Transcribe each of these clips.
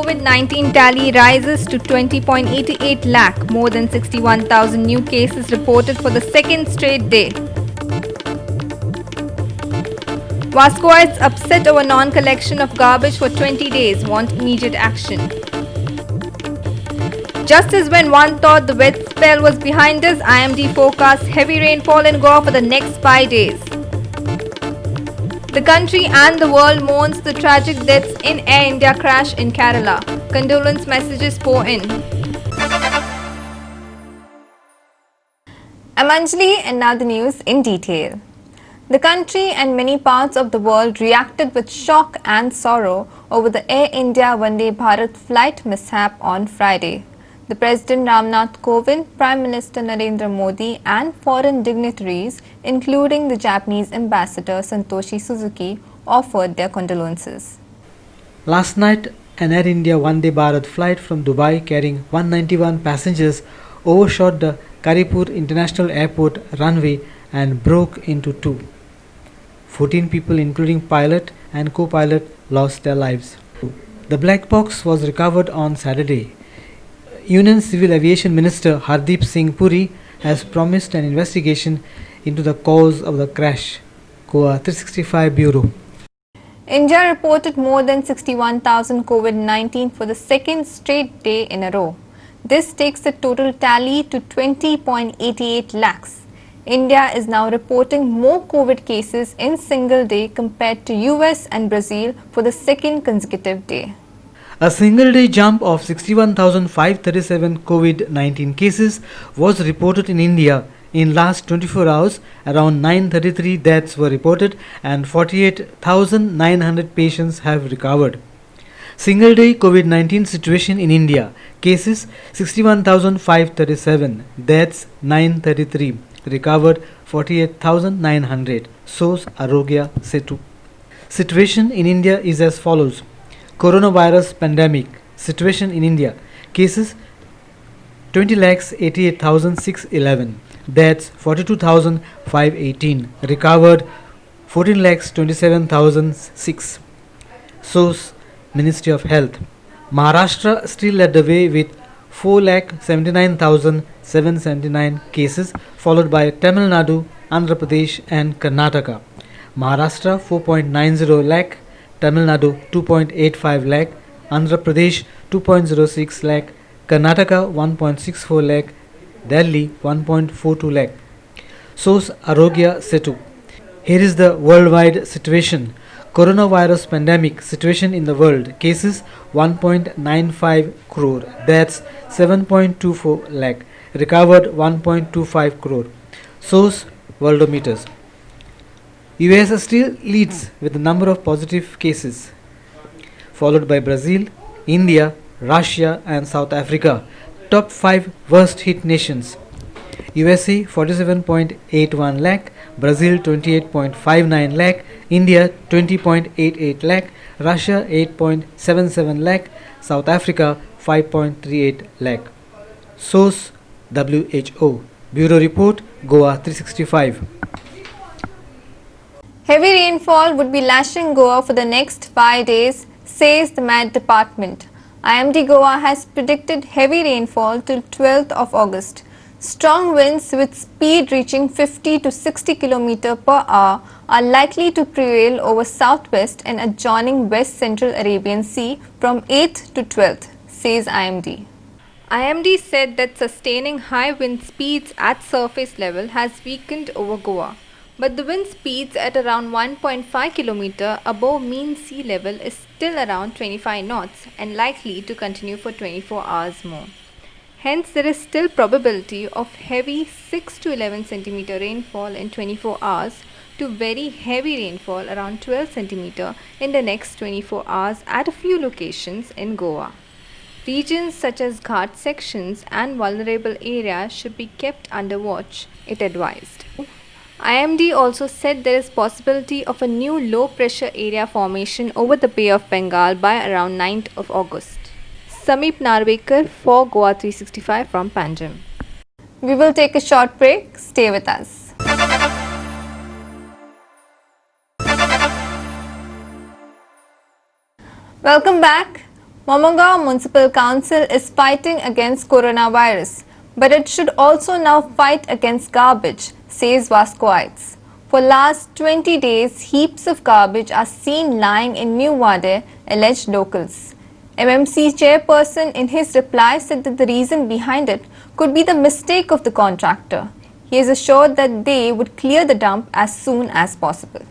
COVID-19 tally rises to 20.88 lakh, more than 61,000 new cases reported for the second straight day. Vascoites upset over non-collection of garbage for 20 days, want immediate action. Just as when one thought the wet spell was behind us, IMD forecasts heavy rainfall in Goa for the next 5 days. The country and the world mourns the tragic deaths in Air India crash in Kerala. Condolence messages pour in. I'm Anjali, and now the news in detail. The country and many parts of the world reacted with shock and sorrow over the Air India Vande Bharat flight mishap on Friday. The President Ramnath Kovind, Prime Minister Narendra Modi and foreign dignitaries, including the Japanese Ambassador Santoshi Suzuki, offered their condolences. Last night, an Air India Vande Bharat flight from Dubai carrying 191 passengers overshot the Karipur International Airport runway and broke into two. 14 people, including pilot and co-pilot, lost their lives. The black box was recovered on Saturday. Union Civil Aviation Minister Hardeep Singh Puri has promised an investigation into the cause of the crash. Goa 365 Bureau. India reported more than 61,000 COVID-19 for the second straight day in a row. This takes the total tally to 20.88 lakhs. India is now reporting more COVID cases in single day compared to US and Brazil for the second consecutive day. A single-day jump of 61,537 COVID-19 cases was reported in India. In last 24 hours, around 933 deaths were reported and 48,900 patients have recovered. Single-day COVID-19 situation in India. Cases 61,537, deaths 933, recovered 48,900. Source Arogya Setu. Situation in India is as follows. Coronavirus pandemic situation in India. Cases 20,88,611. Deaths 42,518. Recovered 14,27,006. Source Ministry of Health. Maharashtra still led the way with 4,79,779 cases, followed by Tamil Nadu, Andhra Pradesh and Karnataka. Maharashtra 4.90 lakh. Tamil Nadu 2.85 lakh, Andhra Pradesh 2.06 lakh, Karnataka 1.64 lakh, Delhi 1.42 lakh. Source Arogya Setu. Here is the worldwide situation. Coronavirus pandemic situation in the world. Cases 1.95 crore, deaths 7.24 lakh, recovered 1.25 crore. Source Worldometers. US still leads with the number of positive cases, followed by Brazil, India, Russia and South Africa. Top 5 worst hit nations. USA 47.81 lakh, Brazil 28.59 lakh, India 20.88 lakh, Russia 8.77 lakh, South Africa 5.38 lakh. Source WHO. Bureau Report, Goa 365. Heavy rainfall would be lashing Goa for the next 5 days, says the Met Department. IMD Goa has predicted heavy rainfall till 12th of August. Strong winds with speed reaching 50 to 60 km per hour are likely to prevail over southwest and adjoining West Central Arabian Sea from 8th to 12th, says IMD. IMD said that sustaining high wind speeds at surface level has weakened over Goa. But the wind speeds at around 1.5 km above mean sea level is still around 25 knots and likely to continue for 24 hours more. Hence, there is still probability of heavy 6 to 11 cm rainfall in 24 hours to very heavy rainfall around 12 cm in the next 24 hours at a few locations in Goa. Regions such as Ghat sections and vulnerable areas should be kept under watch, it advised. IMD also said there is possibility of a new low pressure area formation over the Bay of Bengal by around 9th of August. Sameep Narvekar for Goa 365 from Panjim. We will take a short break. Stay with us. Welcome back. Momogao Municipal Council is fighting against coronavirus, but it should also now fight against garbage, says Vascoites. For last 20 days, heaps of garbage are seen lying in New Wade, alleged locals. MMC chairperson in his reply said that the reason behind it could be the mistake of the contractor. He is assured that they would clear the dump as soon as possible.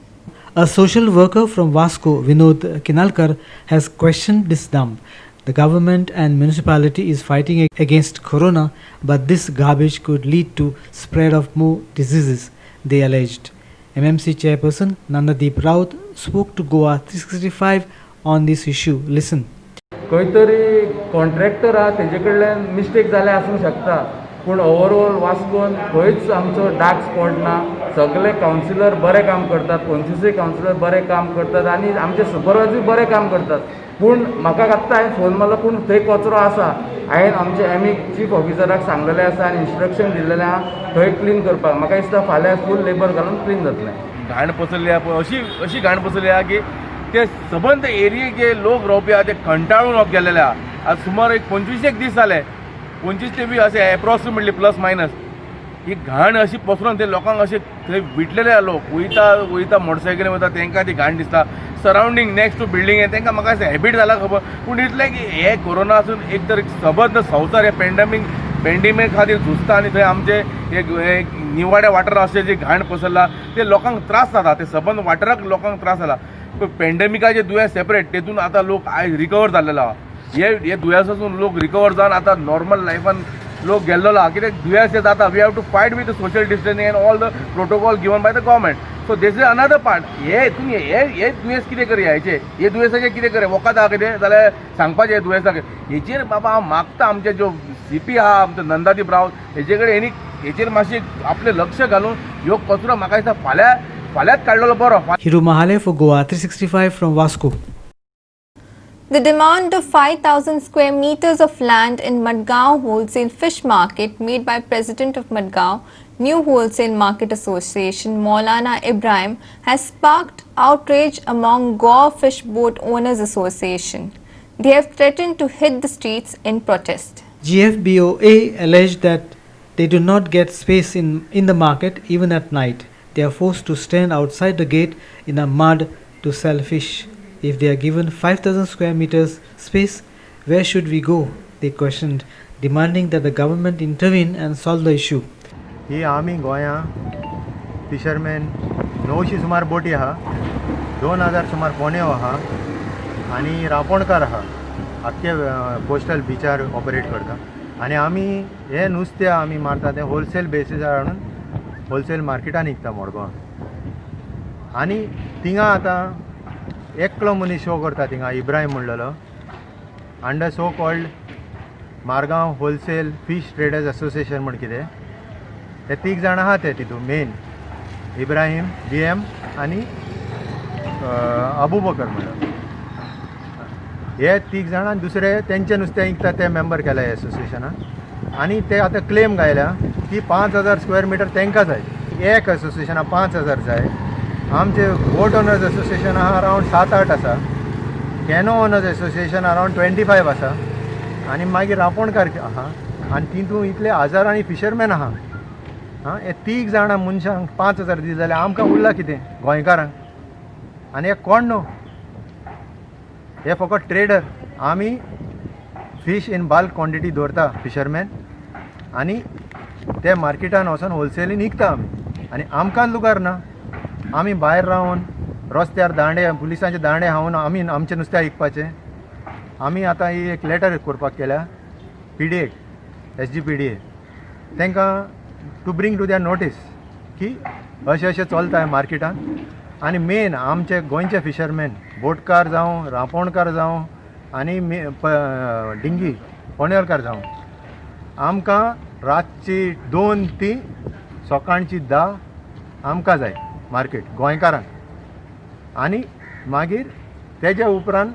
A social worker from Vasco, Vinod Kinalkar, has questioned this dump. The government and municipality is fighting against corona, but this garbage could lead to spread of more diseases, they alleged. MMC chairperson Nandadeep Raut spoke to Goa 365 on this issue. Listen. खंय तरी contractor आहा तेजे कडल्यान mistake जाले आसूंक शकता, पूण overall वास्कोन खंयच आमचो डार्क स्पॉट ना. सगळे कावन्सिलर बरें काम करतात, 25 कावन्सिलर बरें काम करतात आनी आमचे सुपरवायझर बरें काम करतात. पूण म्हाका आत्तां हांवें फोन मारलो, पूण थंय कचरो आसा. हांवें आमचे चीफ ऑफिसराक सांगलेलें आसा आनी इन्स्ट्रक्शन दिल्लेलें आहा थंय क्लीन करपाक. म्हाका दिसता फाल्यां फूल लेबर घालून क्लीन जातलें. घाण पसरली आहा पळय, अशी घाण पसरली आहा की ते सबंद एरियेक जे लोक रावपी आहा ते कंटाळून गेलेले आहा. आज सुमार एक 25 दीस जाले, 25 ते बी अशें एप्रॉक्सिमेटली प्लस मायनस ही घाण अशी पसरून ते लोकांक अशे थंय विटलेले लोक वयता मोटरसायकलीन वयता तांकां ती घाण दिसता. सरावंडींग नेक्स्ट टू बिल्डींग आहे तांकां म्हाका हॅबीट जाला खबर. पूण इतलें की हे कोरोना आसून एक तर सबंद संवसार हे पेंडेमीक खातीर झुजता आनी थंय आमचे एक निवाडे वाठार अशें जे घाण पसरला ते लोकांक त्रास जाता. ते सबंद वाठाराक लोकांक त्रास जाला. पेंडेमिकाचे दुयेंस सेपरेट, तेतून आतां लोक आयज रिकवर जाल्लेलो आहा. हे दुयेंसासून लोक रिकवर जावन आतां नॉर्मल लायफान लोक गेल्लो आहा. कित्याक दुयेंस हे जाता, we have to fight with the social distancing and all the protocol given by the government. So this is another part. तुमी हे दुयेंस कितें करया, हे दुयेंसाचें कितें करया, वखद आहा कितें जाल्यार सांगपाचें हे दुयेंसाक. हेचेर बाबा हांव मागता आमचे जो CP आहा आमचो नंदादीप रावत हेचे कडेन हेचेर मातशें आपलें लक्ष घालून ह्यो कचरो म्हाका दिसता फाल्यांच काडलेलो बरो. Hiru Mahale for Goa 365 from Vasco. The demand of 5,000 square meters of land in Madgaon Wholesale Fish Market made by President of Madgaon New Wholesale Market Association Maulana Ibrahim has sparked outrage among Goa Fish Boat Owners Association. They have threatened to hit the streets in protest. GFBOA alleged that they do not get space in the market even at night. They are forced to stand outside the gate in the mud to sell fish. If they are given 5,000 square meters space, where should we go? They questioned, demanding that the government intervene and solve the issue. ही आमी गोंया fisherman 900 सुमार बोटी आहा, 2000 सुमार पोनेव आहा आनी रांपोणकार आहा आख्खे कोस्टल बिचार ऑपरेट करता. आनी आमी हे नुस्तें आमी मारता तें होलसेल बेसिसार हाडून होलसेल मार्केटान विकता मडगांवां. आनी थिंगा आतां एकलो मनीस शो करता थिंगा इब्राहीम म्हणलेलो under so called Margao wholesale fish traders association म्हण कितें ते 3 जाण आहा ते तितून मेन इब्राहीम BM आनी अबूबकर म्हणून हे 3 जाण आनी दुसरे तेंचे नुस्तें विकता ते मेंबर केल्या हे एसोसिएशनान. आनी ते आतां क्लेम गायल्या की 5,000 स्क्वेअर मिटर तांकां जाय. एक एसोसिएशनाक 5,000 जाय. आमचे बोट ओनर्स एसोसिएशन आहा अरावंड 7-8 आसा. कॅनो ओनर्स एसोसिएशन अरावंड 25 आसा. आनी मागीर रांपोणकार आहा आनी तितून इतले हजारांनी फिशरमॅन आहा. हे 3 जाणां मनशांक 5,000 दिले जाल्यार आमकां उरलां कितें गोंयकारांक. आनी हे कोण न्हू, हे फकत ट्रेडर. आमी फिश इन बल्क क्वॉन्टिटी दवरता फिशरमॅन आनी ते मार्केटान वचून होलसेलीन विकता आमी. आनी आमकां लुगार ना. आमी भायर रावन रस्त्यार दांडे पुलिसांचे दांडे हावून आमी आमचें नुस्तें विकपाचें. आमी आतां ही एक लेटर करपाक केल्या PDA SGPDA तांकां to bring to their notice की अशें चलता मार्केटान. आनी मेन आमचे गोंयचे फिशरमॅन बोटकार जावं रांपोणकार जावं आनी डिंगी पोणेलकार जावं आमकां रातची 2 ती सकाळची 10 आमकां जाय मार्केट गोंयकारांक. आनी मागीर तेज्या उपरांत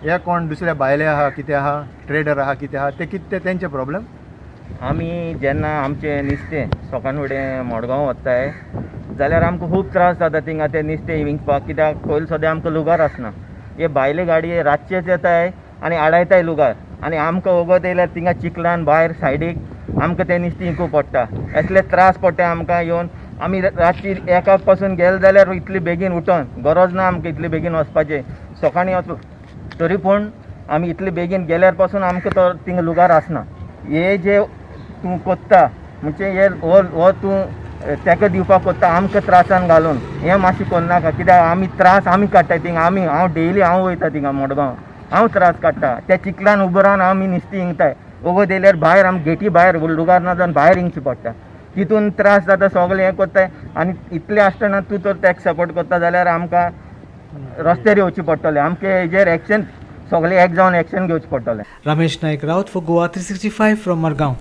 हे कोण दुसरे भायले आहा कितें आहा ट्रेडर आहा कितें आहा ते कितें तेंचे प्रॉब्लेम. आमी जेन्ना आमचें नुस्तें सकाळ फुडें मडगांव वताय जाल्यार आमकां खूब त्रास जाता थिंगा तें नुस्तें विकपाक. कित्याक पयलीं सद्या आमकां लुगार आसना. हे भायले गाडये रातचेच येताय आनी आडायताय लुगार आनी आमकां वगत येयल्यार थिंगा चिखलान भायर सायडीक आमकां तें नुस्तें इंकू पडटा. असले त्रास पडटा आमकां येवन. आमी रातची 1 पासून गेले जाल्यार इतली बेगीन उठोन गरज ना आमकां इतली बेगीन वचपाचें. सकाळीं वच तरी पूण आमी इतले बेगीन गेल्यार पासून आमकां तो थिंगा लुगार आसना. हे जे तूं कोत्ता म्हणजे हे हो तूं ताका दिवपाक कोत्ता आमकां त्रासान घालून हें मातशें कोन्नाका. कित्याक आमी त्रास आमी काडटाय थिंगा. हांव डेली वयता थिंगा मडगांव. हांव त्रास काडटा. त्या चिखलान उबो रावन आमी नुस्तें इंगताय. वगत येयल्यार भायर आमी गेटी भायर लुगार ना जावन भायर इंगची पडटा. तितून त्रास जाता सगळें हें कोत्ताय. आनी इतलें आसतना तूं तर ताका सपोर्ट कोत्ता जाल्यार आमकां रस्त्यार येवचें पडटलें. आमकां हेजेर एक्शन सगळें एक जावन एक्शन घेवचें पडटलें. Ramesh Naik Raut for Goa 365 from Margaon.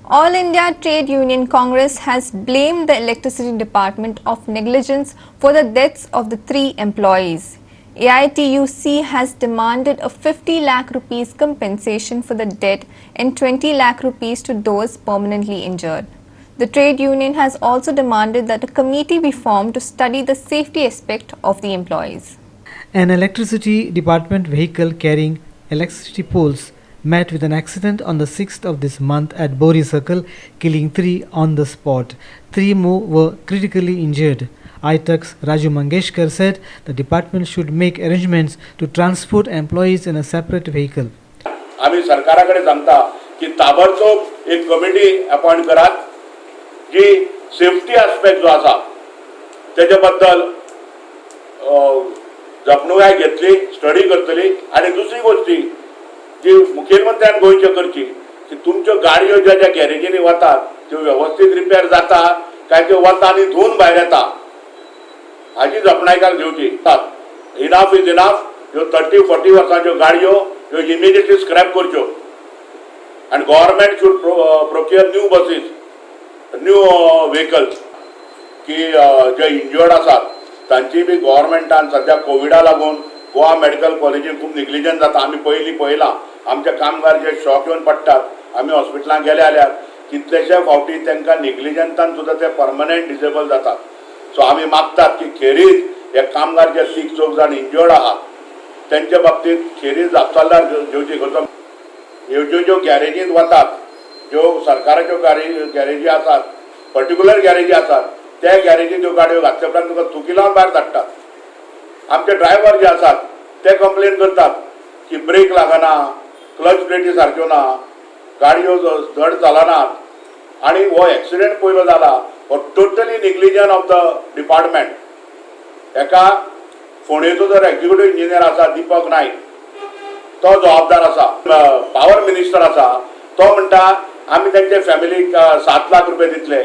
All India Trade Union Congress has blamed the Electricity Department of negligence for the deaths of the 3 employees. AITUC has demanded a 50 lakh rupees compensation for the dead and 20 lakh rupees to those permanently injured. The trade union has also demanded that a committee be formed to study the safety aspect of the employees. An electricity department vehicle carrying electricity poles met with an accident on the 6th of this month at Bori Circle, killing 3 on the spot. 3 more were critically injured. ITUC's Raju Mangeshkar said the department should make arrangements to transport employees in a separate vehicle. आम्ही सरकाराकडे सांगता की ताबडतोब एक committee appoint करात जी safety aspect जो आसा तेजे बद्दल जपणूकाय घेतली, स्टडी करतली. आणि दुसरी गोष्टी जी मुखेलमंत्र्यान गोंयचे करची की तुमच्यो गाडयो ज्या ज्या गॅरेजींनी वतात त्यो व्यवस्थीत रिपेर जाता काय त्यो वता आनी धुवन भायर येता हाची जपणायकाक घेवची. Enough is enough. ह्यो 30-40 वर्सांच्यो गाडयो ह्यो इमिडिएटली स्क्रॅप करच्यो आनी government should procure new buses, new vehicles की जे इंजर्ड आसात तांची बी गव्हर्मेंटान सध्या कोविडा लागून गोवा मेडिकल कॉलेजीन खूब निग्लिजन्स जाता. आमी पळयलां आमचे कामगार जे शॉक येवन पडटात आमी हॉस्पिटलांत गेले जाल्यार कितलेशे फावटी तांकां निग्लिजन्सान सुद्दां ते परमनंट डिसेबल जातात. सो आमी मागतात की खेरीज हे कामगार जे 6 जाण इंजर्ड आहात त्यांच्या बाबतीत खेरीज जापसालदार घेवची गरज. ह्यो ज्यो गॅरेजींत वतात ज्यो सरकाराच्यो गॅरेजी आसात, पर्टिक्युलर गॅरेजी आसात त्या गॅरेजींत ह्यो गाडयो घातल्या उपरांत तुका चुकी लावन भायर धाडटात. आमचे ड्रायव्हर जे आसात ते कंप्लेन करतात की ब्रेक लागना, क्लच प्लेटी सारक्यो ना, गाडयो धड चलनात आणि हो एक्सिडेंट पयलो जाला हो टोटली निग्लिजन ऑफ द डिपार्टमेंट. एका फोंडेचो जर एक्झिक्युटिव्ह इंजिनियर आसा दीपक नाईक तो जबाबदार आसा. पावर मिनिस्टर आसा तो म्हणटा आमी तांचे फॅमिलीक 7 लाख रुपये दितले,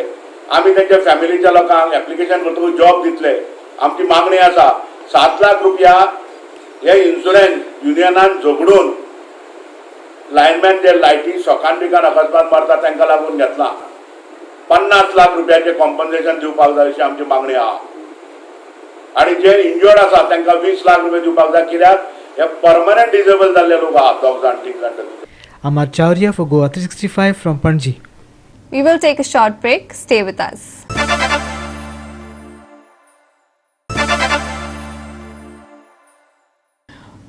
आमी तांच्या फॅमिलीच्या लोकांक एप्लिकेशन करतकूच जॉब दितले. आमची मागणी आसा 7 लाख रुपया हे इन्शुरन्स युनियनान झगडून लायनमॅन जे लायटी शॉकान बिकान अकस्मात मरता तांकां लागून घेतला. 50 लाख रुपयाचे कॉम्पन्सेशन दिवपाक जाय अशी आमची मागणी आहा. आणि जे इंजर्ड आसा तांकां 20 लाख रुपये दिवपाक जाय कित्याक हे परमनंट डिसेबल जाल्ले लोक आहात 2 जाण 3 जाण. Amar Chauria for Goa 365 from Panji. We will take a short break. Stay with us.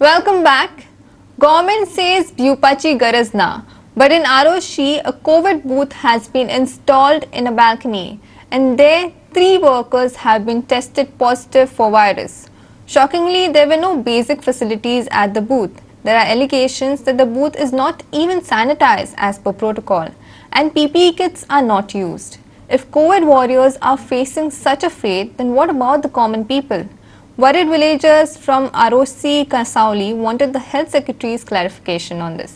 Welcome back. Government says Bhupachi garaz na, but in Aroshi, a COVID booth has been installed in a balcony, and there 3 workers have been tested positive for virus. Shockingly, there were no basic facilities at the booth. There are allegations that the booth is not even sanitized as per protocol, and PPE kits are not used. If COVID warriors are facing such a fate, then what about the common people? Worried villagers from Arosi Kasauli wanted the health secretary's clarification on this.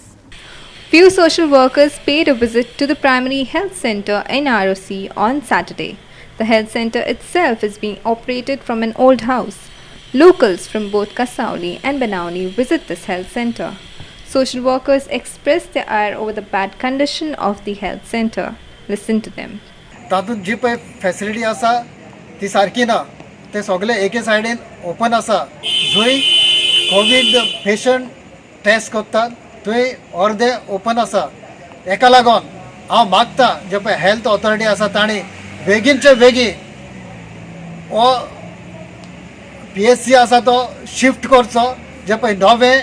Few social workers paid a visit to the primary health center in Arosi on Saturday. The health center itself is being operated from an old house. Locals from both Kasauli and Banauni visit this health center. Social workers express their ire over the bad condition of the health center. Listen to them. तातूंत जी पळय facility आसा ती सारकी ना. ते सगळे एके सायडीन open आसा. जंय कोवीड पेशंट टेस्ट करतात थंय अर्दे ओपन आसा. एका लागून हांव मागता जे पळय हेल्थ ऑथॉरिटी आसा तांणी बेगीनचे बेगीन हो PSC आसा तो शिफ्ट करचो. जे पळय नवे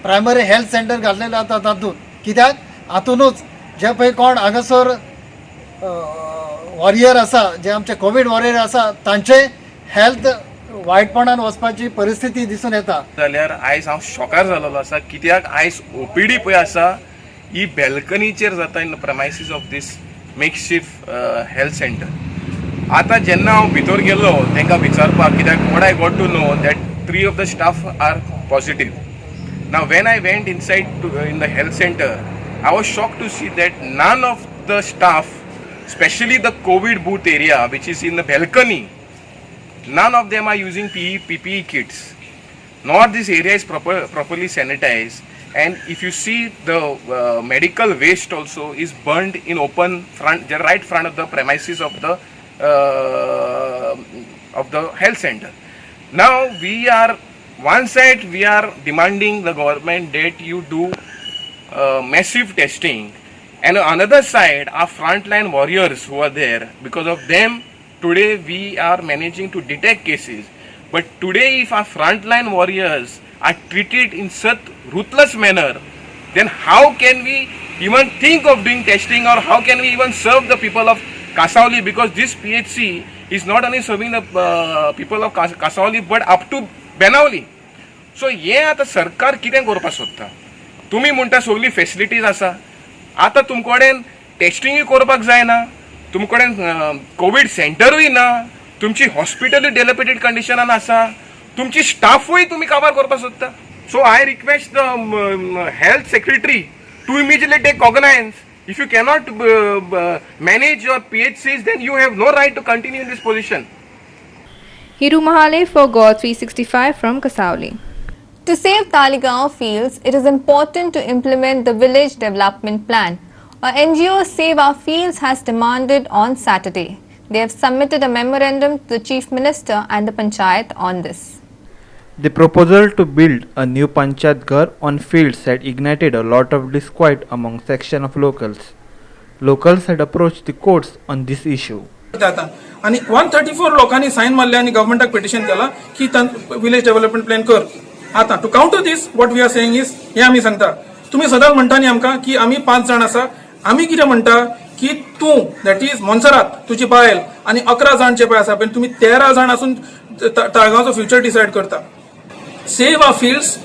प्रायमरी हेल्थ सेंटर घातलेले आसा तातूंत. कित्याक हातूनच जे पळय कोण हांगासर वॉरियर आसा, जे आमचे कोवीड वॉरियर आसा, तांचे हेल्थ वायटपणान वचपाची परिस्थिती दिसून येता. जाल्यार आयज हांव शॉकार जालोलो आसा, कित्याक आयज ओपीडी पळय आसा ही बॅल्कनीचेर जाता in the premises of this makeshift health centre. आतां जेन्ना हांव भितर गेलो तांकां विचारपाक, कित्याक what I got to know that 3 of the staff are positive. Now when I went inside in the health center, I was shocked to see that none of the staff, especially the COVID booth area which is in the balcony, none of them are using PPE kits, nor this area is properly sanitized. And if you see the medical waste also is burned in open front, the right front of the premises of the health center. Now we are, one side we are demanding the government that you do massive testing, and on another side our frontline warriors who are there, because of them today we are managing to detect cases. But today if our frontline warriors are treated in such ruthless manner, then how can we even think of doing testing, or how can we even serve the people of Kasauli? Because this PHC is not only serving the people of Kasauli but up to Benauli. So हे आता सरकार कितें करपाक सोदता? तुमी म्हणटा सगळी facilities आसा, आतां तुमचे कडेन टेस्टिंगूय करपाक जायना, तुमचे कडेन कोवीड सेंटरूय ना, तुमची हॉस्पिटलूय डेलिपेटेड कंडिशनान आसा, तुमची स्टाफूय तुमी काबार करपाक सोदता. So I request the health secretary to immediately take cognizance. If you cannot manage your PHCs, then you have no right to continue in this position. Hiru Mahale for God 365 from Kasauli. To save Taligaon fields, it is important to implement the village development plan. Our NGO Save Our Fields has demanded on Saturday. They have submitted a memorandum to the Chief Minister and the Panchayat on this. The proposal to build a new Panchayat Ghar on fields had ignited a lot of disquiet among section of locals. Locals had approached the courts on this issue. आणि 134 लोकांनी sign मारले आणि गव्हर्नमेंटाक petition केला की village development plan कर. आता to counter this what we are saying is, हे आम्ही सांगता, तुम्ही सदांच म्हणटा न्ही आमकां की आम्ही 5 जाण आसा, आम्ही कितें म्हणटा की तूं दॅट इज मोन्सरात तुजी बायल आणि 11 जाणचे पळय आसा पण तुम्ही 13 जाण असून ताळगांवचो फ्युचर डिसायड करता. Save our fields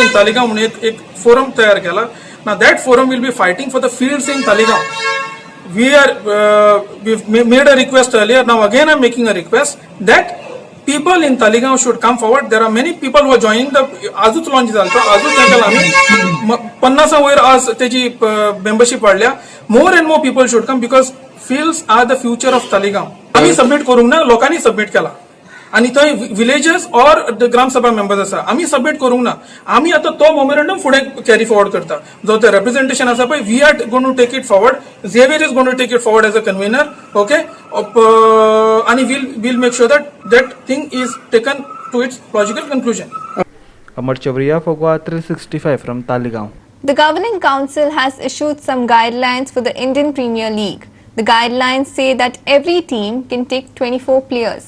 in Taleigao म्हणून एक फोरम तयार केला. ना that forum will be fighting for the fields in Taleigao. we've made a request earlier. Now again I'm making a request that people in Taligaon should come forward. There are many people who are joining the आजूच launch झाला, आजूच तांकां आमी 50 वयर आज त्याची membership वाढल्या. More and more people should come because fields are the future of Taligaon. आम्ही सबमिट करूंक ना, लोकांनी सबमिट केला आणि थंय विलेजेस ऑर ग्रामसभा मेंबर्स आसा, आम्ही सबमिट करूंक ना. आम्ही आता तो मेमोरंडम फुडें कॅरी फॉरवर्ड करता. जो ते रिप्रेझेंटेशन आसा पळय, we are going to take it forward. Xavier is going to take it forward as a convenor. Okay, आणि will make sure that thing is taken to its logical conclusion. Amar Chavriya for Goa 365 from Taligaon. The Governing Council has issued some guidelines for the Indian Premier League. The guidelines say that every team can take 24 players.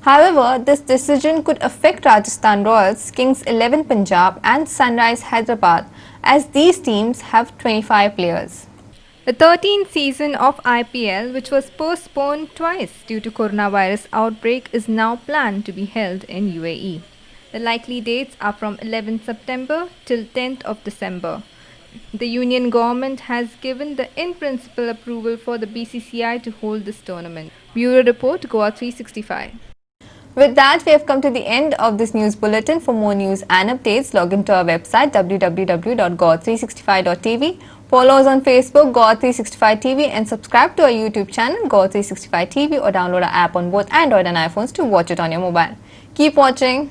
However, this decision could affect Rajasthan Royals, Kings 11 Punjab and Sunrise Hyderabad, as these teams have 25 players. The 13th season of IPL, which was postponed twice due to coronavirus outbreak, is now planned to be held in UAE. The likely dates are from 11th September till 10th of December. The Union government has given the in-principle approval for the BCCI to hold this tournament. Bureau Report, Goa 365. With that, we have come to the end of this news bulletin. For more news and updates, log into our website www.god365.tv. Follow us on Facebook, God365TV, and subscribe to our YouTube channel, God365TV, or download our app on both Android and iPhones to watch it on your mobile. Keep watching.